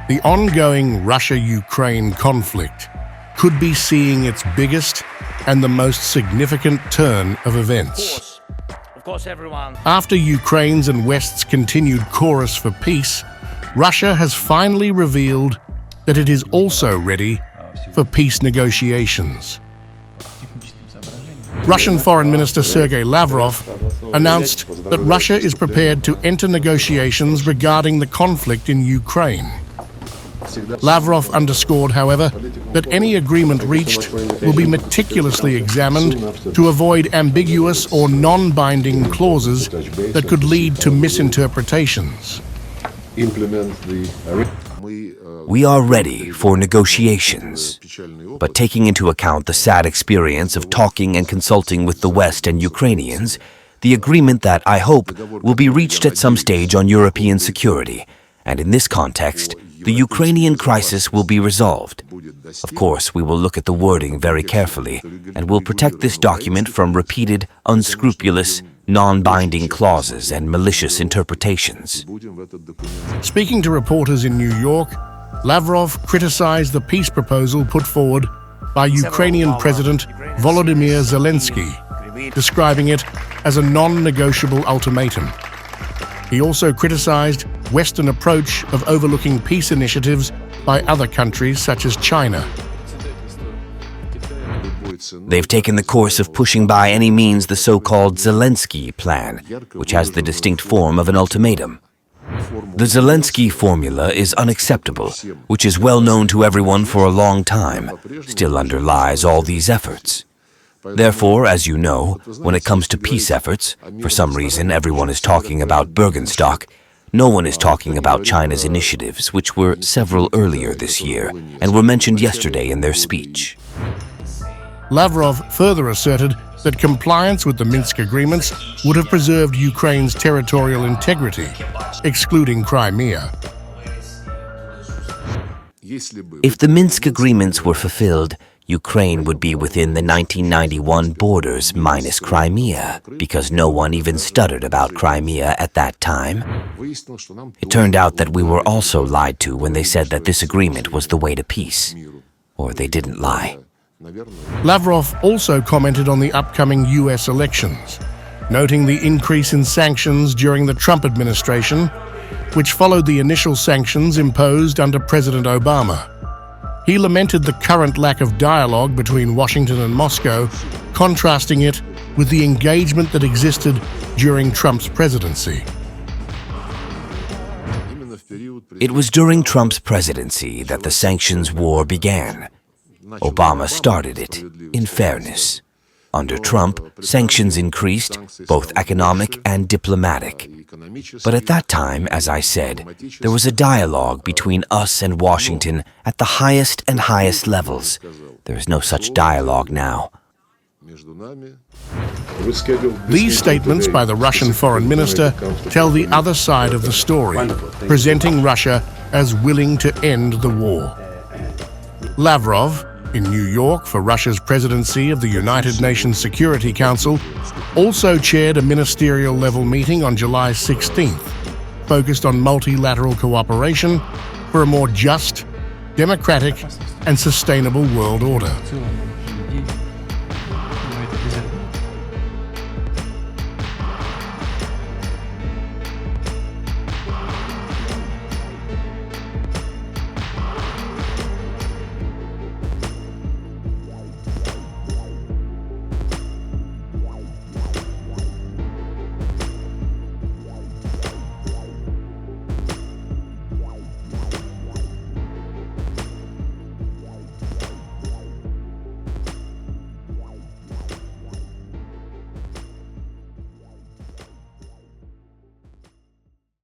The ongoing Russia-Ukraine conflict could be seeing its biggest and the most significant turn of events. Of course, everyone. After Ukraine's and West's continued chorus for peace, Russia has finally revealed that it is also ready for peace negotiations. Russian Foreign Minister Sergey Lavrov announced that Russia is prepared to enter negotiations regarding the conflict in Ukraine. Lavrov underscored, however, that any agreement reached will be meticulously examined to avoid ambiguous or non-binding clauses that could lead to misinterpretations. We are ready for negotiations, but taking into account the sad experience of talking and consulting with the West and Ukrainians, the agreement that, I hope, will be reached at some stage on European security, and in this context, the Ukrainian crisis will be resolved. Of course, we will look at the wording very carefully, and will protect this document from repeated, unscrupulous, non-binding clauses and malicious interpretations. Speaking to reporters in New York, Lavrov criticized the peace proposal put forward by Ukrainian President Volodymyr Zelenskyy, describing it as a non-negotiable ultimatum. He also criticized Western approach of overlooking peace initiatives by other countries such as China. They've taken the course of pushing by any means the so-called Zelenskyy plan, which has the distinct form of an ultimatum. The Zelenskyy formula is unacceptable, which is well known to everyone for a long time, still underlies all these efforts. Therefore, as you know, when it comes to peace efforts, for some reason everyone is talking about Bergenstock. No one is talking about China's initiatives, which were several earlier this year and were mentioned yesterday in their speech. Lavrov further asserted that compliance with the Minsk Agreements would have preserved Ukraine's territorial integrity, excluding Crimea. If the Minsk Agreements were fulfilled, Ukraine would be within the 1991 borders minus Crimea, because no one even stuttered about Crimea at that time. It turned out that we were also lied to when they said that this agreement was the way to peace. Or they didn't lie. Lavrov also commented on the upcoming US elections, noting the increase in sanctions during the Trump administration, which followed the initial sanctions imposed under President Obama. He lamented the current lack of dialogue between Washington and Moscow, contrasting it with the engagement that existed during Trump's presidency. It was during Trump's presidency that the sanctions war began. Obama started it, in fairness. Under Trump, sanctions increased, both economic and diplomatic. But at that time, as I said, there was a dialogue between us and Washington at the highest and highest levels. There is no such dialogue now. These statements by the Russian foreign minister tell the other side of the story, presenting Russia as willing to end the war. Lavrov, in New York for Russia's presidency of the United Nations Security Council, also chaired a ministerial-level meeting on July 16th, focused on multilateral cooperation for a more just, democratic, and sustainable world order.